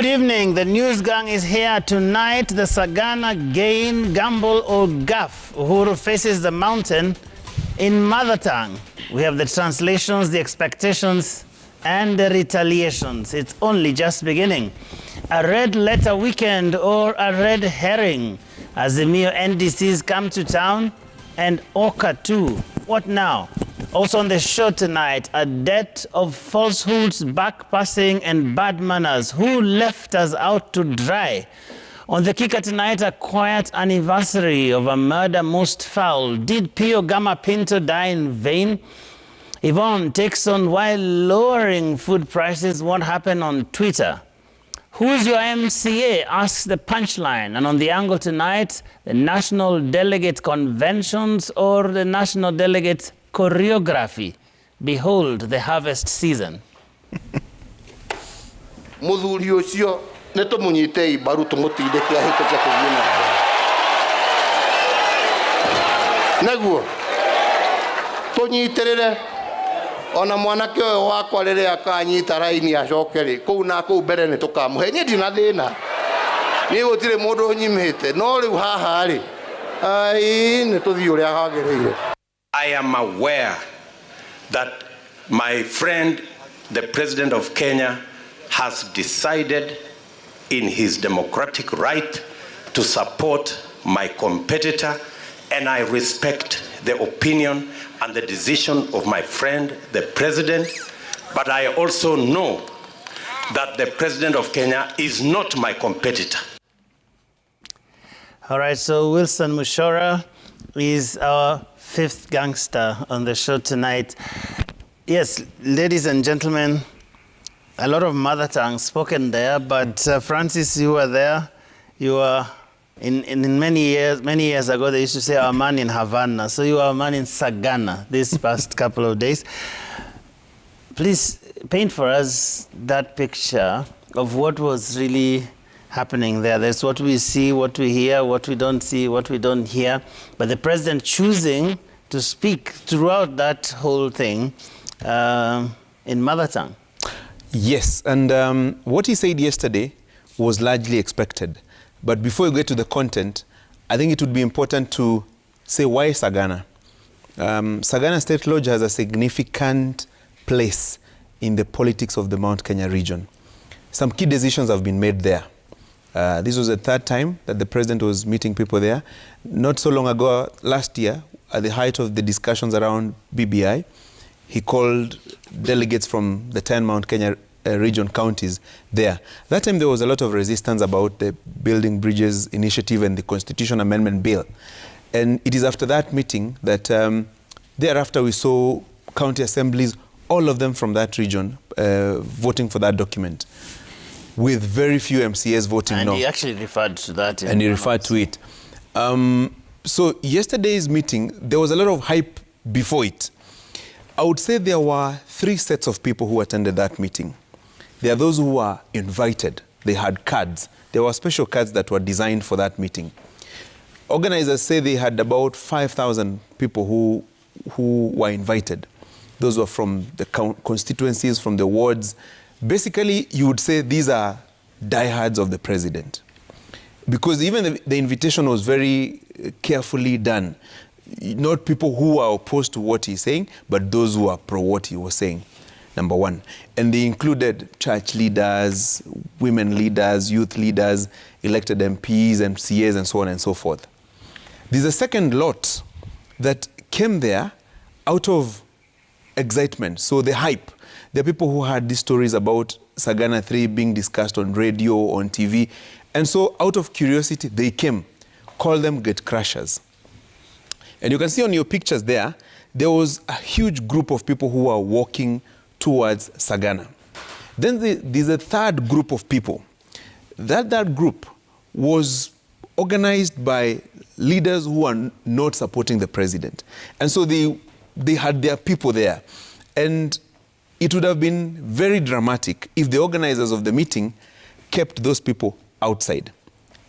evening. The news gang is here tonight. The Sagana gain, gamble or gaffe. Uhuru faces the mountain in mother tongue. We have the translations, the expectations, and the retaliations. It's only just beginning. A red letter weekend or a red herring as the Mio NDCs come to town, and Oka too. What now? Also on the show tonight, a debt of falsehoods, backpassing, and bad manners. Who left us out to dry? On the kicker tonight, a quiet anniversary of a murder most foul. Did Pio Gama Pinto die in vain? Yvonne takes on why lowering food prices won't happen on Twitter. Who's your MCA? Asks the punchline. And on the angle tonight, the National Delegate Conventions or the National Delegate Choreography. Behold the harvest season. Muthuri ucio nitumunyite ibaru tumutindike ahituke kuthina naguo tunyitirire ona mwanake uyu wakwa riri akanyita raini acokeri kuu na kuu mbere ni tukamuhe ni ndina thina ni gutire mundu unyimite no riu haha ri ai ni tuthii uria hagiriire. I am aware that my friend, the President of Kenya, has decided in his democratic right to support my competitor, and I respect the opinion and the decision of my friend, the President. But I also know that the President of Kenya is not my competitor. All right, so Wilson Mushora is our fifth gangster on the show tonight. Yes, ladies and gentlemen, a lot of mother tongue spoken there, but Francis, you were there. You were in many years ago, they used to say our man in Havana. So you are a man in Sagana this past couple of days. Please paint for us that picture of what was really happening there. There's what we see, what we hear, what we don't see, what we don't hear. But the president choosing to speak throughout that whole thing in mother tongue. Yes, and what he said yesterday was largely expected. But before we get to the content, I think it would be important to say why Sagana. Sagana State Lodge has a significant place in the politics of the Mount Kenya region. Some key decisions have been made there. This was the third time that the president was meeting people there. Not so long ago, last year, at the height of the discussions around BBI, he called delegates from the 10 Mount Kenya region counties there. That time there was a lot of resistance about the Building Bridges initiative and the Constitution Amendment Bill. And it is after that meeting that thereafter we saw county assemblies, all of them from that region, voting for that document, with very few MCAs voting no. And he actually referred to that. And he referred to it. So yesterday's meeting, there was a lot of hype before it. I would say there were three sets of people who attended that meeting. There are those who were invited. They had cards. There were special cards that were designed for that meeting. Organizers say they had about 5,000 people who were invited. Those were from the constituencies, from the wards. Basically, you would say these are diehards of the president. Because even the invitation was very carefully done. Not people who are opposed to what he's saying, but those who are pro what he was saying, number one. And they included church leaders, women leaders, youth leaders, elected MPs, MCAs, and so on and so forth. There's a second lot that came there out of excitement, so the hype. There are people who had these stories about Sagana 3 being discussed on radio, on TV, and so out of curiosity, they came. Call them gate crashers. And you can see on your pictures there, there was a huge group of people who were walking towards Sagana. Then there's a third group of people. That group was organized by leaders who are not supporting the president. And so they had their people there. And it would have been very dramatic if the organizers of the meeting kept those people outside.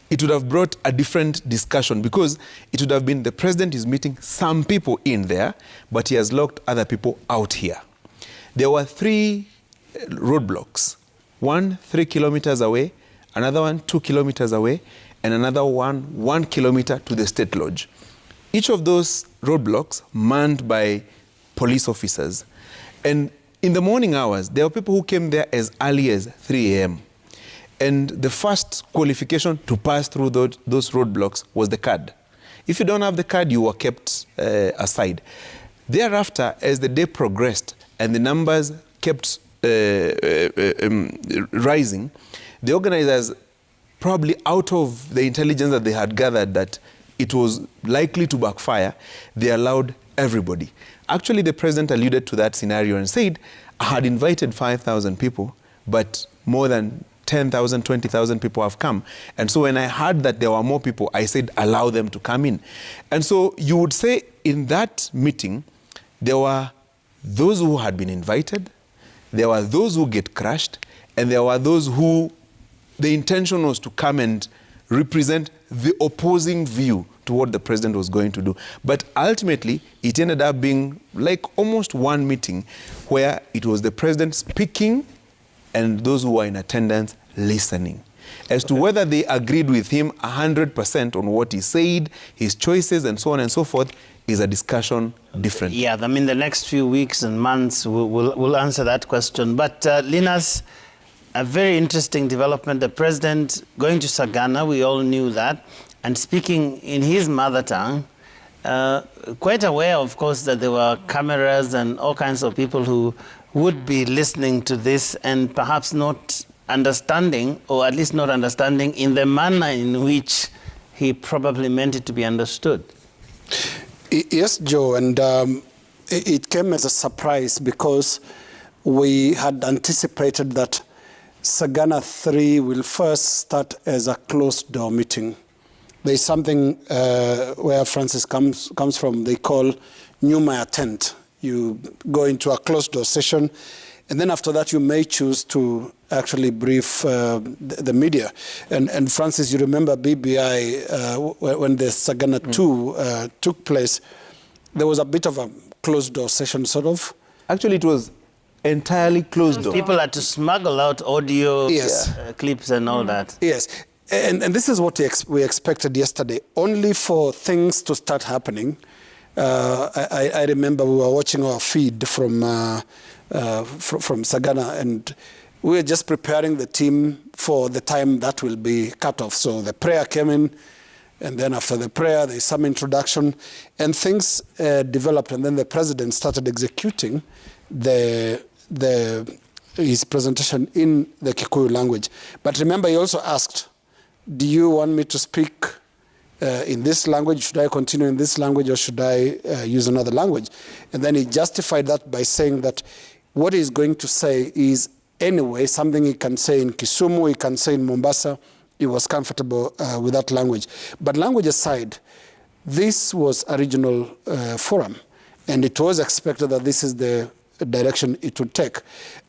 It would have brought a different discussion because it would have been the president is meeting some people in there, but he has locked other people out here. There were three roadblocks. One 3 kilometers away another one 2 kilometers away, and another one 1 kilometer to the State Lodge. Each of those roadblocks manned by police officers. And in the morning hours, there were people who came there as early as 3 a.m. And the first qualification to pass through those roadblocks was the card. If you don't have the card, you were kept aside. Thereafter, as the day progressed and the numbers kept rising, the organizers, probably out of the intelligence that they had gathered that it was likely to backfire, they allowed everybody. Actually, the president alluded to that scenario and said, I had invited 5,000 people, but more than 10,000, 20,000 people have come. And so when I heard that there were more people, I said, allow them to come in. And so you would say in that meeting, there were those who had been invited, there were those who get crushed, and there were those who the intention was to come and represent the opposing view to what the president was going to do. But ultimately, it ended up being like almost one meeting where it was the president speaking and those who were in attendance listening. As to whether they agreed with him 100% on what he said, his choices, and so on and so forth, is a discussion different. Yeah, I mean, the next few weeks and months will answer that question. But Linus, a very interesting development. The president going to Sagana, we all knew that, and speaking in his mother tongue, quite aware, of course, that there were cameras and all kinds of people who would be listening to this and perhaps not understanding, or at least not understanding in the manner in which he probably meant it to be understood. Yes, Joe, and it came as a surprise because we had anticipated that Sagana 3 will first start as a closed-door meeting. There's something where Francis comes from, they call Nyuma ya tent. You go into a closed-door session, and then after that you may choose to actually brief the media. And Francis, you remember BBI, when the Sagana 2 took place, there was a bit of a closed-door session, sort of. Actually, it was entirely closed door. People had to smuggle out audio clips and all that. Yes, and this is what we expected yesterday, only for things to start happening. I remember we were watching our feed from Sagana, and we were just preparing the team for the time that will be cut off. So the prayer came in, and then after the prayer, there's some introduction, and things developed, and then the president started executing his presentation in the Kikuyu language. But remember, he also asked, do you want me to speak in this language? Should I continue in this language, or should I use another language? And then he justified that by saying that what he's going to say is anyway something he can say in Kisumu, he can say in Mombasa. He was comfortable with that language. But language aside, this was a regional forum, and it was expected that this is the direction it would take.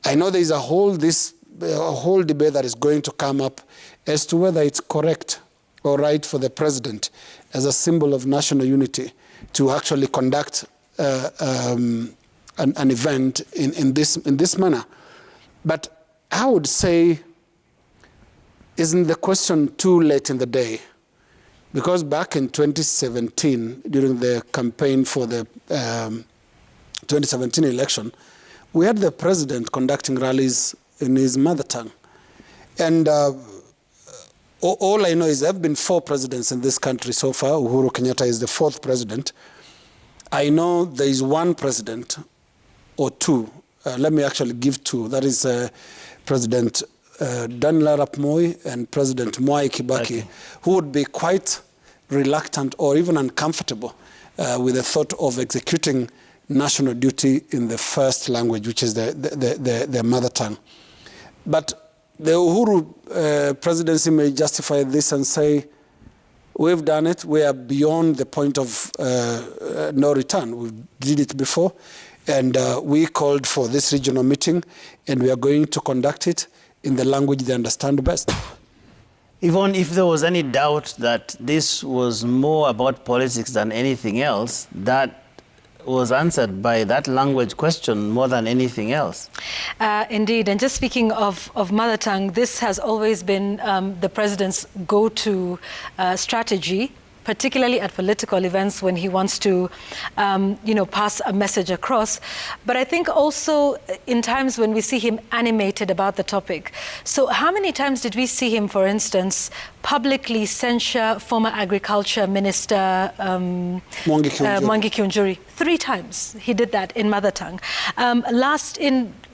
I know there is a whole debate that is going to come up as to whether it's correct or right for the president, as a symbol of national unity, to actually conduct an event in this manner. But I would say, isn't the question too late in the day? Because back in 2017, during the campaign for the 2017 election, we had the president conducting rallies in his mother tongue. And all I know is there have been 4 presidents in this country so far. Uhuru Kenyatta is the 4th president. I know there is 1 president or 2. Let me actually give 2. That is President Daniel Arap Moi and President Mwai Kibaki, who would be quite reluctant or even uncomfortable with the thought of executing national duty in the first language, which is their mother tongue. But the Uhuru presidency may justify this and say, we've done it, we are beyond the point of no return. We did it before, and we called for this regional meeting, and we are going to conduct it in the language they understand best. Even if there was any doubt that this was more about politics than anything else, that was answered by that language question more than anything else. Indeed, and just speaking of mother tongue, this has always been the president's go-to strategy, particularly at political events when he wants to, pass a message across. But I think also in times when we see him animated about the topic. So how many times did we see him, for instance, publicly censure former Agriculture Minister Mwangi Kiunjuri? 3 times he did that in mother tongue.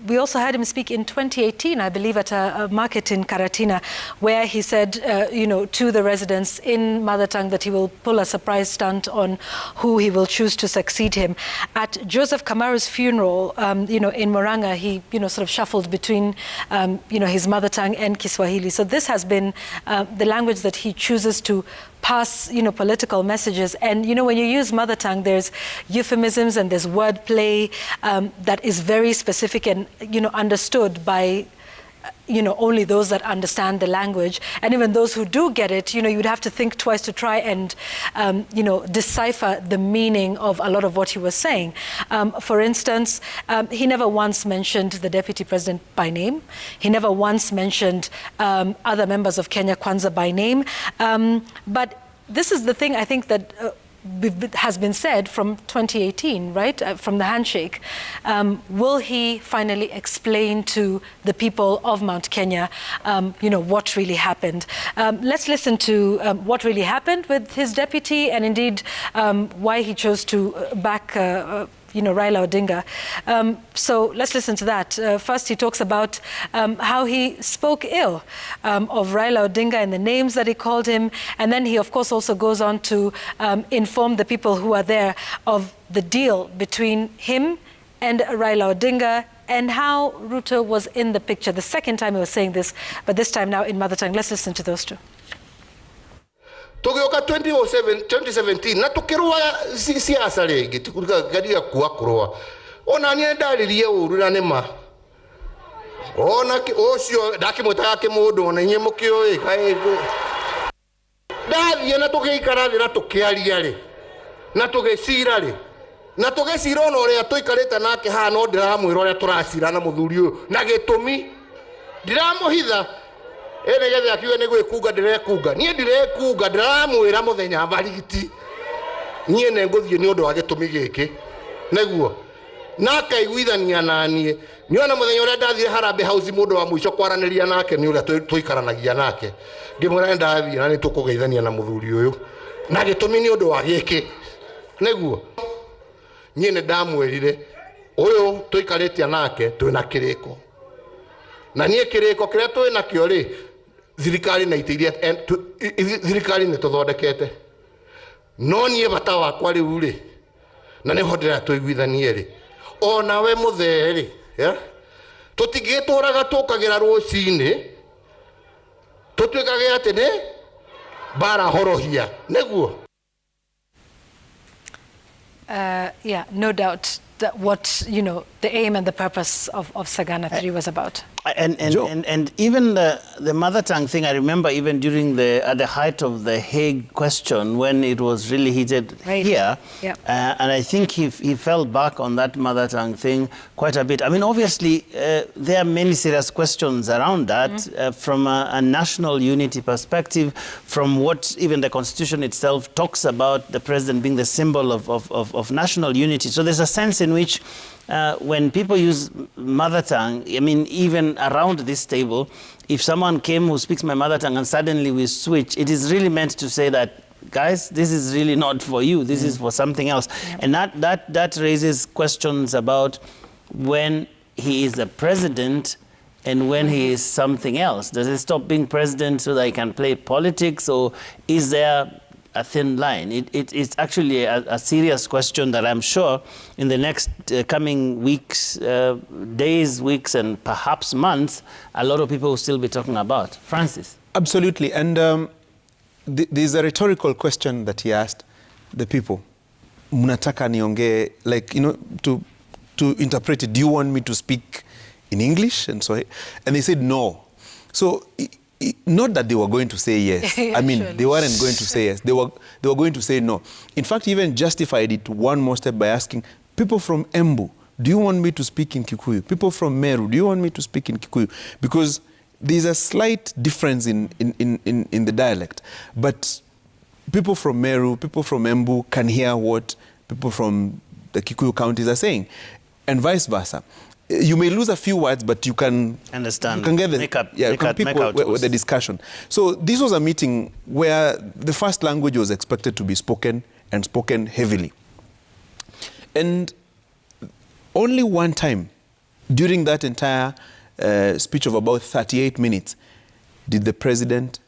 We also heard him speak in 2018, I believe, at a market in Karatina, where he said, to the residents in mother tongue that he will pull a surprise stunt on who he will choose to succeed him. At Joseph Kamaru's funeral, in Murang'a, he, sort of shuffled between, his mother tongue and Kiswahili. So this has been the language that he chooses to pass, political messages. And, when you use mother tongue, there's euphemisms and there's wordplay that is very specific and, understood by, only those that understand the language. And even those who do get it, you'd have to think twice to try and, decipher the meaning of a lot of what he was saying. For instance, he never once mentioned the deputy president by name. He never once mentioned other members of Kenya Kwanza by name. But this is the thing I think that has been said from 2018, right, from the handshake. Will he finally explain to the people of Mount Kenya, what really happened? Let's listen to what really happened with his deputy and indeed why he chose to back Raila Odinga. So let's listen to that. First, he talks about how he spoke ill of Raila Odinga and the names that he called him. And then he, of course, also goes on to inform the people who are there of the deal between him and Raila Odinga and how Ruto was in the picture. The second time he was saying this, but this time now in mother tongue. Let's listen to those two. Tugioka 2017 na tukirwa siasa ringi garia kurwa ona nie ndaririe uru na nima ona ucio ndakimutaga kimundu ona nye mukioi kai ndathie na tugiikara thira tukiaria ri na tugicira ri na tugicira ona uria tuikarite nake ha no ndiramwira uria turacira na muthuri uyu na gitumi ndiramuhitha ene gethe akiwe ni gwikuga ndirekunga nie ndirekunga ndiramwira muthenya barigiti nie ne nguthie ni undu wa gitumi giki neguo na kaiguithania nanie niona muthenya uria ndathire Harambe House mundu wa mwisho kwaraniria nake ni uria tuikaranagia nake ngimwira ndathie na ni tukugeithania na muthuri uyu na gitumi ni undu wa giki neguo nie ne ndamwirire uyu tuikaritia nake twina kiriko na nie kiriko kiria twina kio ri thirikari na itiria thirikari ni tuthondekete no nie bata wakwa riu ri na niho ndira tuiguithanie ri ona we mutheri tutingituraga tukagira rucini tutwikage ati ni bara horohia neguo. No doubt that what the aim and the purpose of Sagana 3 was about. And even the mother tongue thing, I remember even during at the height of the Hague question when it was really heated here, yep. And I think he fell back on that mother tongue thing quite a bit. I mean, obviously, there are many serious questions around that from a national unity perspective, from what even the Constitution itself talks about the president being the symbol of national unity. So there's a sense in which when people use mother tongue, I mean, even around this table, if someone came who speaks my mother tongue and suddenly we switch, it is really meant to say that, guys, this is really not for you. This is for something else. Yep. And that raises questions about when he is the president and when he is something else. Does he stop being president so that he can play politics, or is there a thin line? It's actually a serious question that I'm sure in the next coming weeks, days, weeks, and perhaps months, a lot of people will still be talking about. Francis? Absolutely. And there's a rhetorical question that he asked the people. Mnataka nionge, like, to interpret it, do you want me to speak in English? And they said no. So not that they were going to say yes. I mean, Surely. they weren't going to say yes. They were going to say no. In fact, even justified it one more step by asking people from Embu, do you want me to speak in Kikuyu? People from Meru, do you want me to speak in Kikuyu? Because there's a slight difference in the dialect. But people from Meru, people from Embu can hear what people from the Kikuyu counties are saying, and vice versa. You may lose a few words, but you can understand. You can get the make out with the discussion. So this was a meeting where the first language was expected to be spoken, and spoken heavily. And only one time during that entire speech of about 38 minutes did the president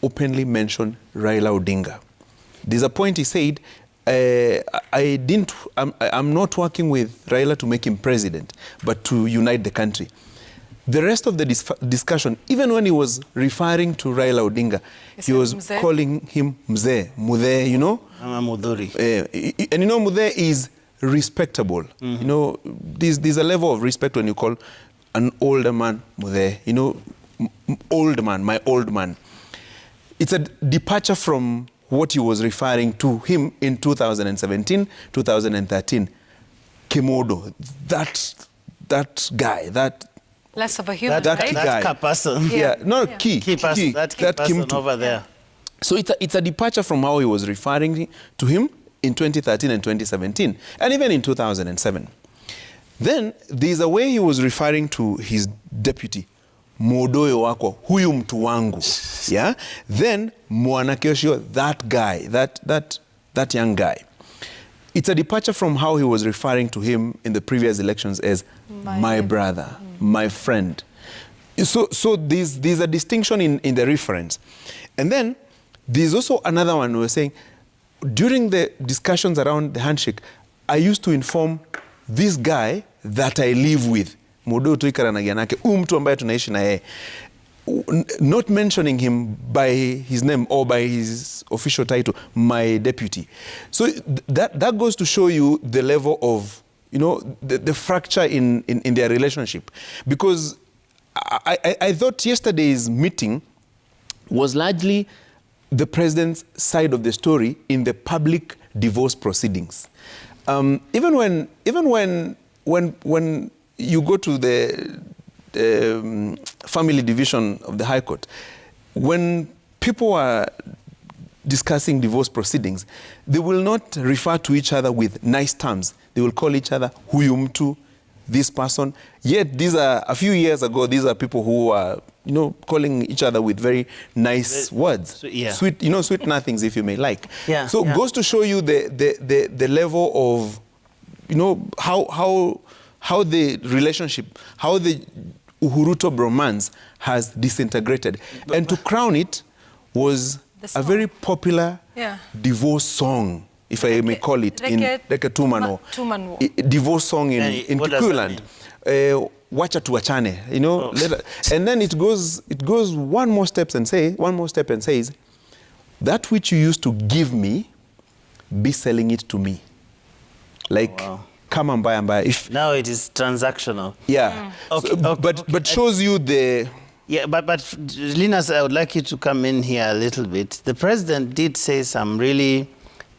openly mention Raila Odinga. There's a point he said, I'm not working with Raila to make him president, but to unite the country. The rest of the discussion, even when he was referring to Raila Odinga, he was calling him Mzee, Mudhe, you know? Mudhuri. And you know, Mudhe is respectable. You know, there's a level of respect when you call an older man Mudhe, you know, old man, my old man. It's a departure from what he was referring to him in 2017, 2013. Kimodo, that guy, that... Less of a human, that right? guy. That person. Yeah, no, Yeah. key Person, that person Kimtu. over there. So it's a departure from how he was referring to him in 2013 and 2017, and even in 2007. Then there's a way he was referring to his deputy, Modoyo wako, huyu mtu wangu. Yeah? Then Mwanakioshio, that guy, that young guy. It's a departure from how he was referring to him in the previous elections as my brother, my friend. So there's a distinction in the reference. And then there's also another one. We were saying, during the discussions around the handshake, I used to inform this guy that I live with. Modo tuikara na gianake, mtu ambaye tunaishi na yeye. Not mentioning him by his name or by his official title, my deputy. So that goes to show you the level of, you know, the fracture in their relationship. Because I thought yesterday's meeting was largely the president's side of the story in the public divorce proceedings. Even when you go to the family division of the High Court, when people are discussing divorce proceedings, they will not refer to each other with nice terms. They will call each other huyu mtu, this person. Yet these are, a few years ago, these are people who are, you know, calling each other with very nice words. Yeah. Sweet, you know, sweet nothings, if you may like. Yeah, So yeah. goes to show you the level of, you know, how the relationship, how the Uhuruto bromance has disintegrated. And to crown it was a very popular divorce song, if I may call it, in Reke Tumano. Divorce song in Kikuyu. Wacha tuachane, you know. And then it goes one more step and says, that which you used to give me, be selling it to me. Like, come and buy and buy. If now it is transactional. Yeah. Okay, So, okay, but shows you the... Yeah, but Linus, I would like you to come in here a little bit. The president did say some really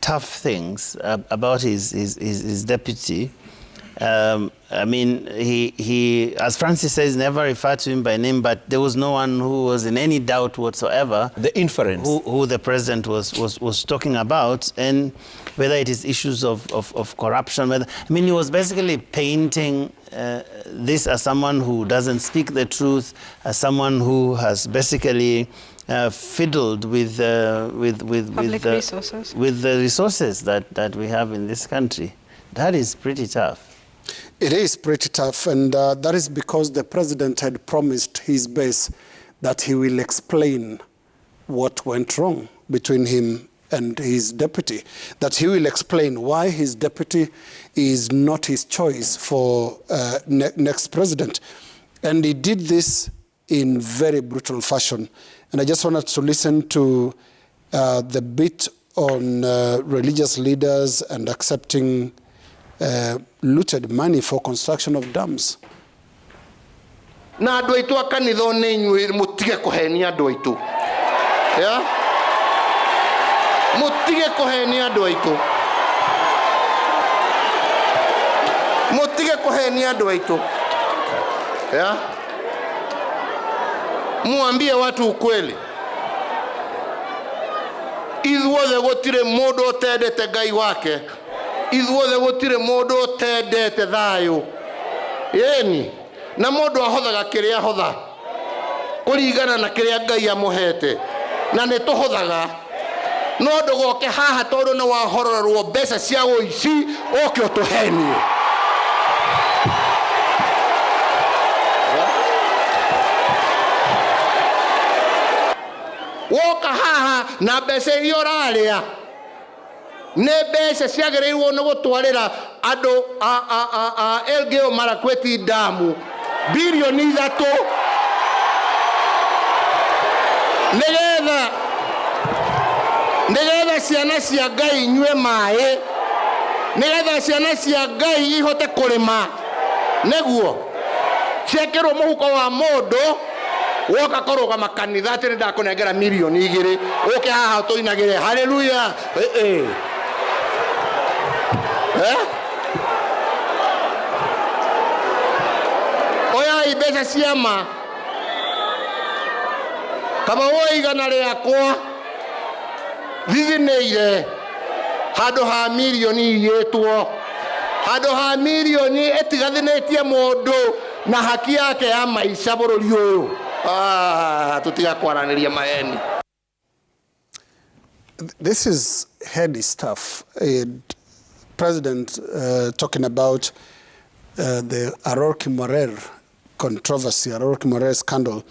tough things about his deputy. I mean, he, as Francis says, never referred to him by name, but there was no one who was in any doubt whatsoever. The inference. Who the president was talking about, and whether it is issues of corruption. I mean, he was basically painting this as someone who doesn't speak the truth, as someone who has basically fiddled with the resources that we have in this country. That is pretty tough. It is pretty tough, and that is because the president had promised his base that he will explain what went wrong between him and his deputy, that he will explain why his deputy is not his choice for next president. And he did this in very brutal fashion. And I just wanted to listen to the bit on religious leaders and accepting looted money for construction of dams. na andũ aitũ a kanitha nĩ inyuĩ mũtige kũhenia andũ aitũ mũtige kũhenia andũ aitũ mũtige kũhenia andũ aitũ muambie watu ukweli ithuothe gũtirĩ mũndũ ũtendete Ngai wake ithuothe gũtirĩ mũndũ ũtendete thayũ yeni na mũndũ ahothaga kĩrĩa ahotha kũringana na kĩrĩa Ngai amũhete na nĩ tũhothaga no ndũgoke haha tondũ nĩ wahororwo mbeca cia ũici ũke ũtũhenie woka haha na mbeca iria ũrarĩa nĩ mbeca ciagĩrĩirwo nĩ gũtwarĩra andũ a Elgeyo Marakwet damu bilioni 3 nĩgetha ciana cia Ngai inyue maĩ nĩgetha ciana cia Ngai ihote kũrĩma nĩguo ciekĩrwo mũhuko wa mũndũ woka kũrũgama kanitha atĩ nĩndakũnengera milioni 2 ũke haha tũinagĩre haleluya oyai mbeca ciama kama woĩ igana rĩakwa thithinĩire handũ ha milioni igĩtwo handũ ha milioni ĩtigathinĩtie mũndũ na haki yake ya maica bũrũri ũyũ tutiga kwaranĩria maheni. This is heady stuff. President talking about the Aror Kimorer controversy, Aror Kimorer scandal,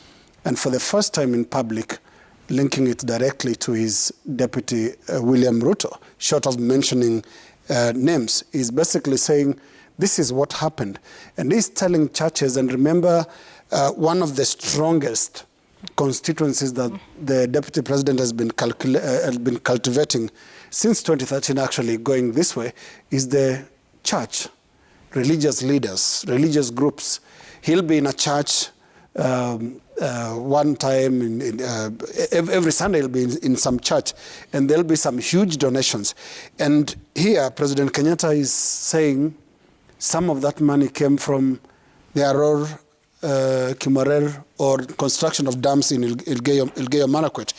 and for the first time in public, linking it directly to his deputy, William Ruto, short of mentioning names. He's basically saying, this is what happened. And he's telling churches, and remember, one of the strongest constituencies that the deputy president has been cultivating since 2013, actually going this way, is the church, religious leaders, religious groups. He'll be in a church one time, every Sunday he'll be in some church, and there'll be some huge donations. And here, President Kenyatta is saying some of that money came from the Aror Kimorer or construction of dams in Elgeyo Marakwet.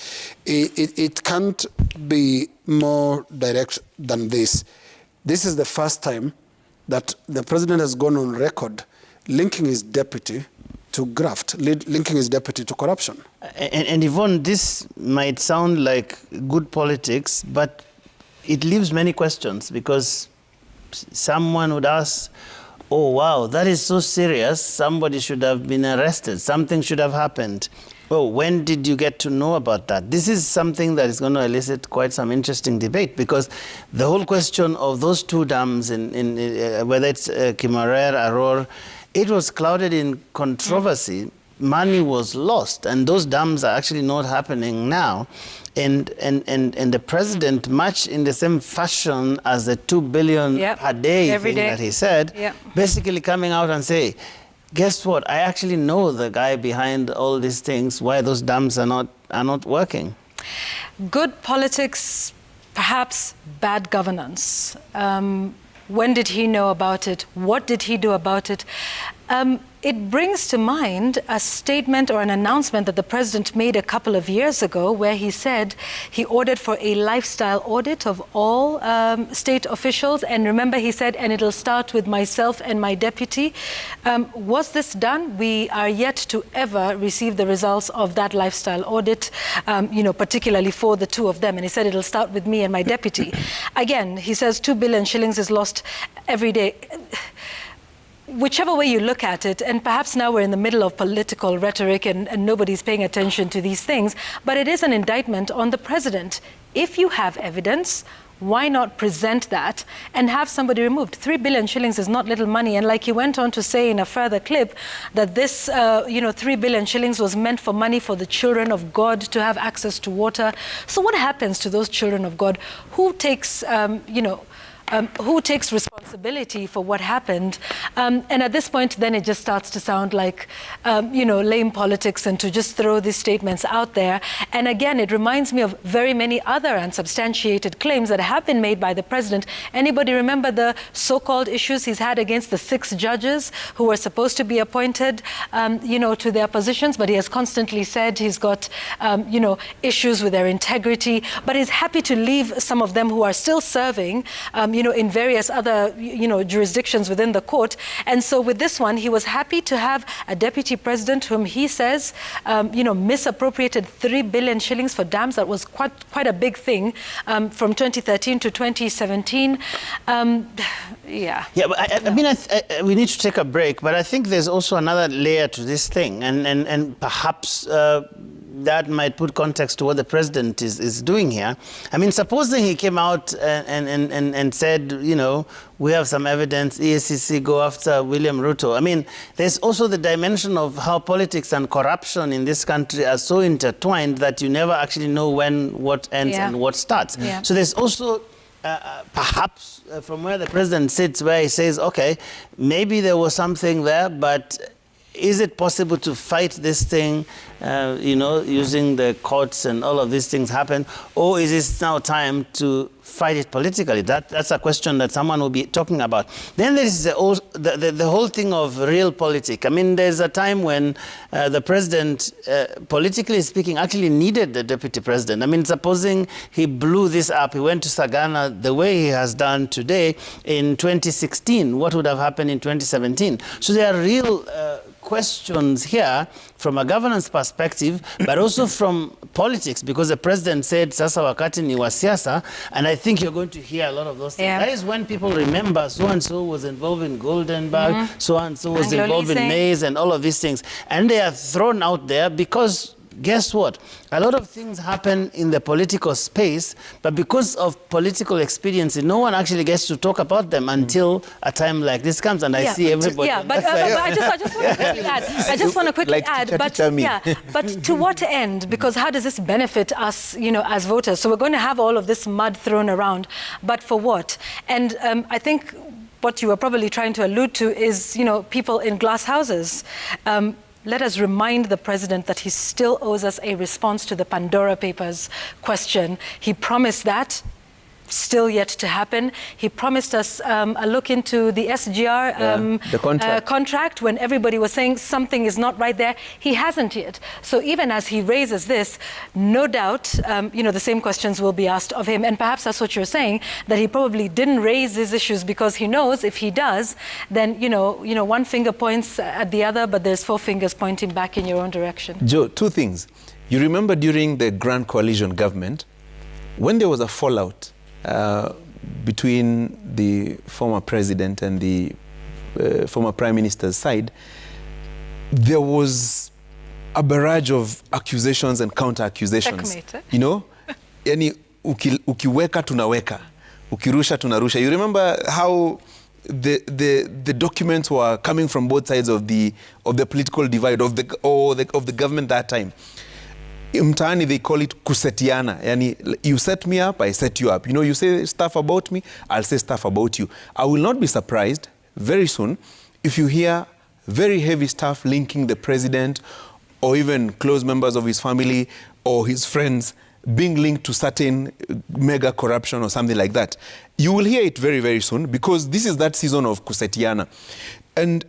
It can't be more direct than this. This is the first time that the president has gone on record linking his deputy to graft, linking his deputy to corruption. And Yvonne, this might sound like good politics, but it leaves many questions, because someone would ask, oh, wow, that is so serious. Somebody should have been arrested. Something should have happened. Oh, when did you get to know about that? This is something that is going to elicit quite some interesting debate, because the whole question of those two dams, whether it's Kimorer, Aror, it was clouded in controversy. Money was lost, and those dams are actually not happening now. And the president, much in the same fashion as the 2 billion per day thing that he said, basically coming out and say, guess what? I actually know the guy behind all these things, why those dams are not working. Good politics, perhaps bad governance. When did he know about it? What did he do about it? It brings to mind a statement or an announcement that the president made a couple of years ago, where he said he ordered for a lifestyle audit of all state officials. And remember, he said, and it'll start with myself and my deputy. Was this done? We are yet to ever receive the results of that lifestyle audit, particularly for the two of them. And he said, it'll start with me and my deputy. Again, he says 2 billion shillings is lost every day. Whichever way you look at it, and perhaps now we're in the middle of political rhetoric and nobody's paying attention to these things, but it is an indictment on the president. If you have evidence, why not present that and have somebody removed? 3 billion shillings is not little money. And like he went on to say in a further clip, that this 3 billion shillings was meant for money for the children of God to have access to water. So what happens to those children of God? Who takes, who takes responsibility for what happened? And at this point, then it just starts to sound like, lame politics and to just throw these statements out there. And again, it reminds me of very many other unsubstantiated claims that have been made by the president. Anybody remember the so-called issues he's had against the 6 judges who were supposed to be appointed, to their positions? But he has constantly said he's got, issues with their integrity, but he's happy to leave some of them who are still serving, in various other, jurisdictions within the court. And so with this one, he was happy to have a deputy president whom he says, misappropriated 3 billion shillings for dams. That was quite a big thing from 2013 to 2017. Yeah, but we need to take a break, but I think there's also another layer to this thing, and perhaps that might put context to what the president is doing here. I mean, supposing he came out and said, we have some evidence, EACC go after William Ruto. I mean, there's also the dimension of how politics and corruption in this country are so intertwined that you never actually know when what ends and what starts. Yeah. So there's also perhaps from where the president sits, where he says, okay, maybe there was something there, but is it possible to fight this thing, using the courts and all of these things happen? Or is it now time to fight it politically? That's a question that someone will be talking about. Then there is the whole thing of real politics. I mean, there's a time when the president, politically speaking, actually needed the deputy president. I mean, supposing he blew this up, he went to Sagana the way he has done today in 2016, what would have happened in 2017? So there are real questions here from a governance perspective, but also from politics, because the president said, sasa wakati ni wa siasa, and I think you're going to hear a lot of those things. Yeah. That is when people remember so-and-so was involved in Goldenberg, so-and-so was involved in maize and all of these things. And they are thrown out there because guess what? A lot of things happen in the political space, but because of political experience, no one actually gets to talk about them until a time like this comes, and I see everybody. Yeah, but I just want to quickly add. I just want to quickly add, but to what end? Because how does this benefit us, as voters? So we're going to have all of this mud thrown around, but for what? And I think what you were probably trying to allude to is, people in glass houses. Let us remind the president that he still owes us a response to the Pandora Papers question. He promised that. Still yet to happen. He promised us a look into the SGR the contract when everybody was saying something is not right there. He hasn't yet. So even as he raises this, no doubt, the same questions will be asked of him. And perhaps that's what you're saying, that he probably didn't raise these issues because he knows if he does, then, one finger points at the other, but there's 4 fingers pointing back in your own direction. Joe, 2 things. You remember during the Grand Coalition government, when there was a fallout between the former president and the former prime minister's side, there was a barrage of accusations and counter-accusations. Yani ukiweka tunaweka, ukirusha tunarusha. You remember how the documents were coming from both sides of the political divide of the government that time. Mtaani, they call it kusetiana. Yani, you set me up, I set you up. You say stuff about me, I'll say stuff about you. I will not be surprised very soon if you hear very heavy stuff linking the president or even close members of his family or his friends being linked to certain mega corruption or something like that. You will hear it very, very soon, because this is that season of kusetiana. And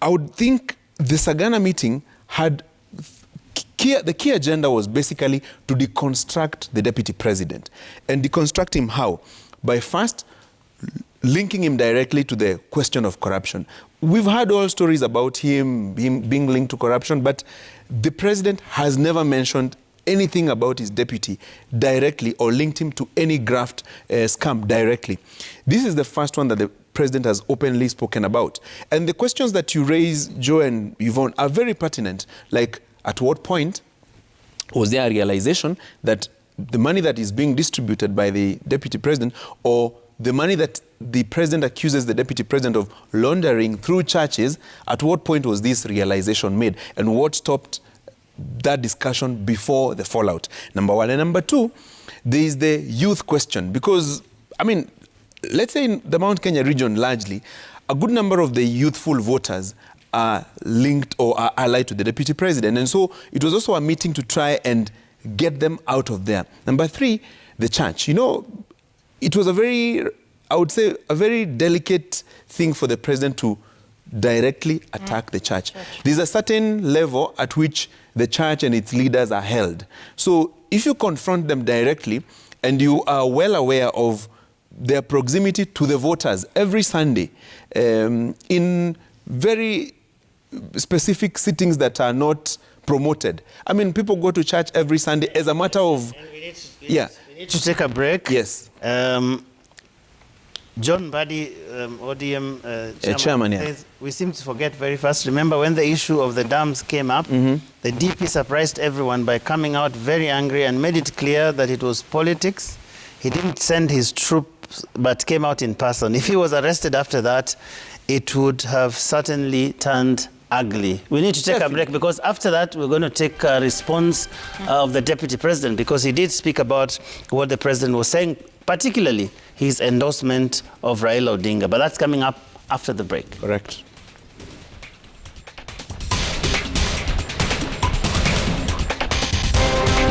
I would think the Sagana meeting had the key agenda was basically to deconstruct the deputy president. And deconstruct him how? By first linking him directly to the question of corruption. We've heard all stories about him being linked to corruption, but the president has never mentioned anything about his deputy directly or linked him to any graft scam directly. This is the first one that the president has openly spoken about. And the questions that you raise, Joe and Yvonne, are very pertinent. Like, at what point was there a realization that the money that is being distributed by the deputy president, or the money that the president accuses the deputy president of laundering through churches, at what point was this realization made? And what stopped that discussion before the fallout? Number one. And number two, there is the youth question. Because, I mean, let's say in the Mount Kenya region largely, a good number of the youthful voters are linked or are allied to the deputy president. And so it was also a meeting to try and get them out of there. Number 3, the church. You know, it was a very, I would say, a very delicate thing for the president to directly attack the church. There's a certain level at which the church and its leaders are held. So if you confront them directly and you are well aware of their proximity to the voters every Sunday in very specific sittings that are not promoted. I mean, people go to church every Sunday as a matter of... We need to take a break. Yes. John Buddy, ODM chairman, says, we seem to forget very fast. Remember when the issue of the dams came up, the DP surprised everyone by coming out very angry and made it clear that it was politics. He didn't send his troops, but came out in person. If he was arrested after that, it would have certainly turned ugly. We need to take a break because after that we're going to take a response of the deputy president, because he did speak about what the president was saying, particularly his endorsement of Raila Odinga. But that's coming up after the break. Correct.